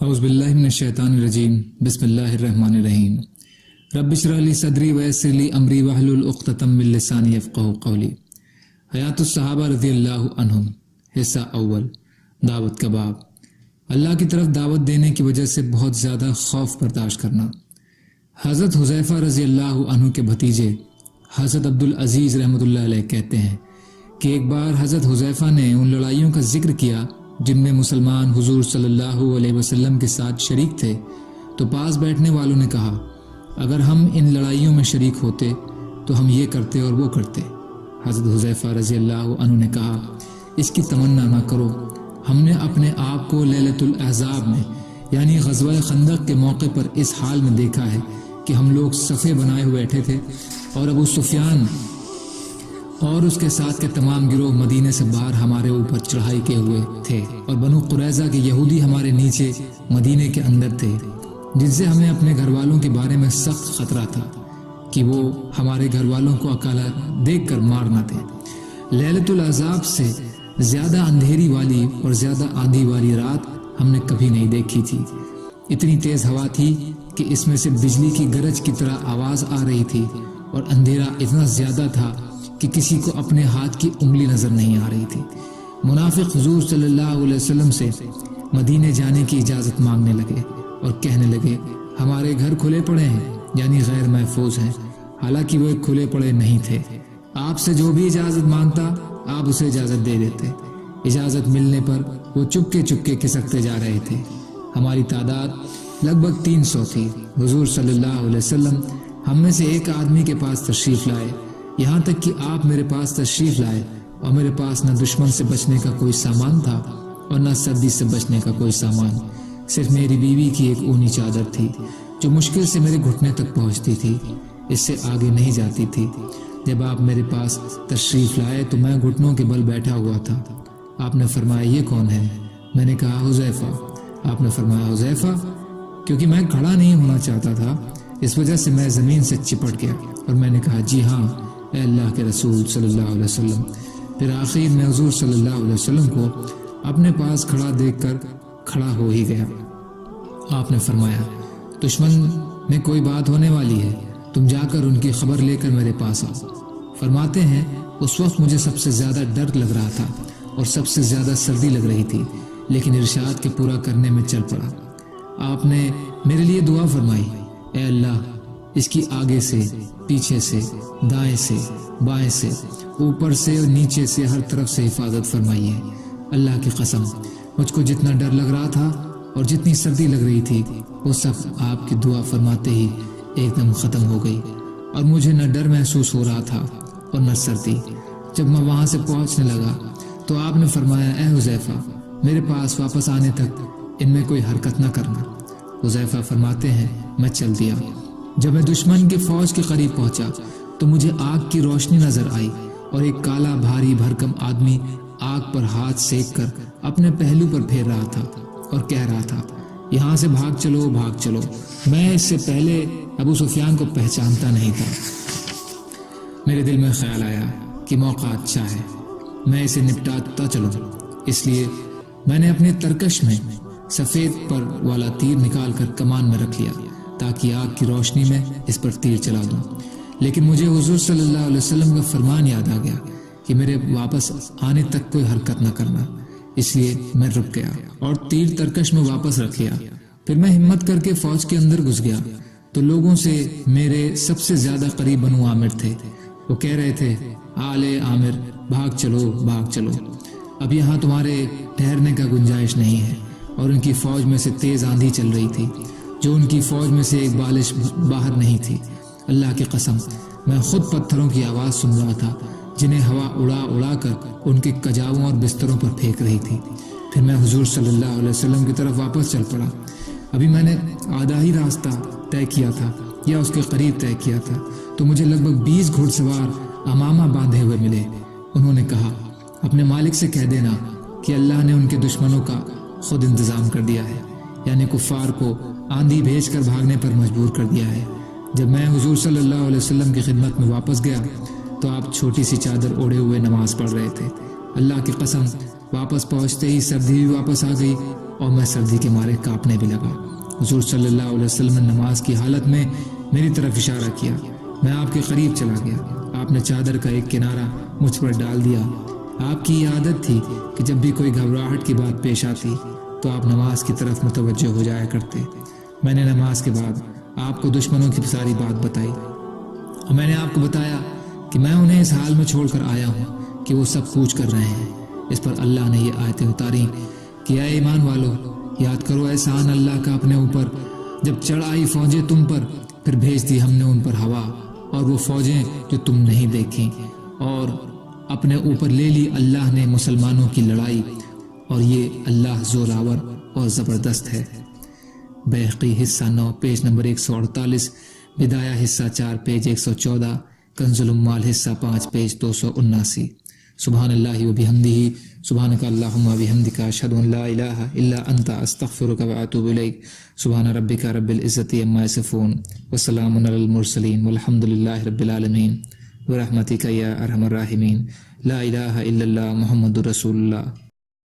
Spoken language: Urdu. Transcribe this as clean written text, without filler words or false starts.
اعوذ باللہ من الشیطان الرجیم بسم اللہ الرحمن الرحیم رب اشرح لی صدری ویسر لی امری واحلل عقدۃ من لسانی یفقہوا قولی۔ حیاتُ الصحابہ رضی اللہ عنہم، حصہ اول، دعوت کا باب۔ اللہ کی طرف دعوت دینے کی وجہ سے بہت زیادہ خوف برداشت کرنا۔ حضرت حذیفہ رضی اللہ عنہ کے بھتیجے حضرت عبدالعزیز رحمۃ اللہ علیہ کہتے ہیں کہ ایک بار حضرت حذیفہ نے ان لڑائیوں کا ذکر کیا جن میں مسلمان حضور صلی اللہ علیہ وسلم کے ساتھ شریک تھے، تو پاس بیٹھنے والوں نے کہا اگر ہم ان لڑائیوں میں شریک ہوتے تو ہم یہ کرتے اور وہ کرتے۔ حضرت حذیفہ رضی اللہ عنہ نے کہا اس کی تمنا نہ کرو، ہم نے اپنے آپ کو لیلۃ الاحزاب میں یعنی غزوہ خندق کے موقع پر اس حال میں دیکھا ہے کہ ہم لوگ صفیں بنائے ہوئے بیٹھے تھے اور ابو سفیان اور اس کے ساتھ کے تمام گروہ مدینے سے باہر ہمارے اوپر چڑھائی کیے ہوئے تھے، اور بنو قریظہ کے یہودی ہمارے نیچے مدینے کے اندر تھے، جن سے ہمیں اپنے گھر والوں کے بارے میں سخت خطرہ تھا کہ وہ ہمارے گھر والوں کو اکیلا دیکھ کر مارنا تھے۔ لیلۃ الاحزاب سے زیادہ اندھیری والی اور زیادہ آندھی والی رات ہم نے کبھی نہیں دیکھی تھی۔ اتنی تیز ہوا تھی کہ اس میں سے بجلی کی گرج کی طرح آواز آ رہی تھی، اور اندھیرا اتنا زیادہ تھا کہ کسی کو اپنے ہاتھ کی انگلی نظر نہیں آ رہی تھی۔ منافق حضور صلی اللہ علیہ وسلم سے مدینے جانے کی اجازت مانگنے لگے اور کہنے لگے ہمارے گھر کھلے پڑے ہیں، یعنی غیر محفوظ ہیں، حالانکہ وہ کھلے پڑے نہیں تھے۔ آپ سے جو بھی اجازت مانگتا آپ اسے اجازت دے دیتے۔ اجازت ملنے پر وہ چپکے چپکے کھسکتے جا رہے تھے۔ ہماری تعداد لگ بھگ 300 تھی۔ حضور صلی اللہ علیہ وسلم ہم میں سے ایک آدمی کے پاس تشریف لائے، یہاں تک کہ آپ میرے پاس تشریف لائے اور میرے پاس نہ دشمن سے بچنے کا کوئی سامان تھا اور نہ سردی سے بچنے کا کوئی سامان، صرف میری بیوی کی ایک اونی چادر تھی جو مشکل سے میرے گھٹنے تک پہنچتی تھی، اس سے آگے نہیں جاتی تھی۔ جب آپ میرے پاس تشریف لائے تو میں گھٹنوں کے بل بیٹھا ہوا تھا۔ آپ نے فرمایا یہ کون ہے؟ میں نے کہا حذیفہ۔ آپ نے فرمایا حذیفہ؟ کیونکہ میں کھڑا نہیں ہونا چاہتا تھا اس وجہ سے میں زمین سے چپٹ گیا اور میں نے کہا جی ہاں اے اللہ کے رسول صلی اللہ علیہ وسلم۔ پھر آخر میں حضور صلی اللہ علیہ وسلم کو اپنے پاس کھڑا دیکھ کر کھڑا ہو ہی گیا۔ آپ نے فرمایا دشمن میں کوئی بات ہونے والی ہے، تم جا کر ان کی خبر لے کر میرے پاس آؤ۔ فرماتے ہیں اس وقت مجھے سب سے زیادہ ڈر لگ رہا تھا اور سب سے زیادہ سردی لگ رہی تھی، لیکن ارشاد کے پورا کرنے میں چل پڑا۔ آپ نے میرے لیے دعا فرمائی، اے اللہ اس کی آگے سے، پیچھے سے، دائیں سے، بائیں سے، اوپر سے اور نیچے سے ہر طرف سے حفاظت فرمائیے۔ اللہ کی قسم مجھ کو جتنا ڈر لگ رہا تھا اور جتنی سردی لگ رہی تھی وہ سب آپ کی دعا فرماتے ہی ایک دم ختم ہو گئی، اور مجھے نہ ڈر محسوس ہو رہا تھا اور نہ سردی۔ جب میں وہاں سے پہنچنے لگا تو آپ نے فرمایا اے حذیفہ میرے پاس واپس آنے تک ان میں کوئی حرکت نہ کرنا۔ حذیفہ فرماتے ہیں میں چل دیا۔ جب میں دشمن کے فوج کے قریب پہنچا تو مجھے آگ کی روشنی نظر آئی اور ایک کالا بھاری بھرکم آدمی آگ پر ہاتھ سیک کر اپنے پہلو پر پھیر رہا تھا اور کہہ رہا تھا یہاں سے بھاگ چلو بھاگ چلو۔ میں اس سے پہلے ابو سفیان کو پہچانتا نہیں تھا۔ میرے دل میں خیال آیا کہ موقع اچھا ہے، میں اسے نپٹاتا چلوں، اس لیے میں نے اپنے ترکش میں سفید پر والا تیر نکال کر کمان میں رکھ لیا تاکہ آگ کی روشنی میں اس پر تیر چلا دوں۔ لیکن مجھے حضور صلی اللہ علیہ وسلم کا فرمان یاد آ گیا کہ میرے واپس آنے تک کوئی حرکت نہ کرنا، اس لیے میں رک گیا اور تیر ترکش میں واپس رکھ لیا۔ پھر میں ہمت کر کے فوج کے اندر گھس گیا تو لوگوں سے میرے سب سے زیادہ قریب بنو عامر تھے، وہ کہہ رہے تھے آل عامر بھاگ چلو بھاگ چلو، اب یہاں تمہارے ٹھہرنے کا گنجائش نہیں ہے۔ اور ان کی فوج میں سے تیز آندھی چل رہی تھی جو ان کی فوج میں سے ایک بالش باہر نہیں تھی۔ اللہ کی قسم میں خود پتھروں کی آواز سن رہا تھا جنہیں ہوا اڑا اڑا کر ان کے کجاووں اور بستروں پر پھینک رہی تھی۔ پھر میں حضور صلی اللہ علیہ وسلم کی طرف واپس چل پڑا۔ ابھی میں نے آدھا ہی راستہ طے کیا تھا یا اس کے قریب طے کیا تھا تو مجھے لگ بھگ 20 گھوڑ سوار امامہ باندھے ہوئے ملے۔ انہوں نے کہا اپنے مالک سے کہہ دینا کہ اللہ نے ان کے دشمنوں کا خود انتظام کر دیا ہے، یعنی کفار کو آندھی بھیج کر بھاگنے پر مجبور کر دیا ہے۔ جب میں حضور صلی اللہ علیہ وسلم کی خدمت میں واپس گیا تو آپ چھوٹی سی چادر اوڑھے ہوئے نماز پڑھ رہے تھے۔ اللہ کی قسم واپس پہنچتے ہی سردی بھی واپس آ گئی اور میں سردی کے مارے کانپنے بھی لگا۔ حضور صلی اللہ علیہ وسلم نے نماز کی حالت میں میری طرف اشارہ کیا۔ میں آپ کے قریب چلا گیا۔ آپ نے چادر کا ایک کنارہ مجھ پر ڈال دیا۔ آپ کی یہ عادت تھی کہ جب بھی کوئی گھبراہٹ کی بات پیش آتی تو آپ نماز کی طرف متوجہ ہو جایا کرتے۔ میں نے نماز کے بعد آپ کو دشمنوں کی ساری بات بتائی اور میں نے آپ کو بتایا کہ میں انہیں اس حال میں چھوڑ کر آیا ہوں کہ وہ سب کوچ کر رہے ہیں۔ اس پر اللہ نے یہ آیتیں اتاری کہ اے ایمان والو، یاد کرو احسان اللہ کا اپنے اوپر، جب چڑھ آئی فوجیں تم پر، پھر بھیج دی ہم نے ان پر ہوا اور وہ فوجیں جو تم نہیں دیکھیں، اور اپنے اوپر لے لی اللہ نے مسلمانوں کی لڑائی، اور یہ اللہ زوراور اور زبردست ہے۔ بیہقی حصہ 9 پیج نمبر 148، بدایہ حصہ 4 پیج 114، کنز الاموال حصہ 5 پیج 279۔ سبحان اللہ و بحمدہ، سبحانک اللہم و بحمدک، اشہد ان لا الہ الا انت، استغفرک و اتوب الیک۔ سبحان ربک رب العزۃ عما یصفون، وسلام علی المرسلین، والحمد للہ رب العالمین، برحمتک یا ارحم الراحمین، لا الہ الا اللہ محمد رسول اللہ۔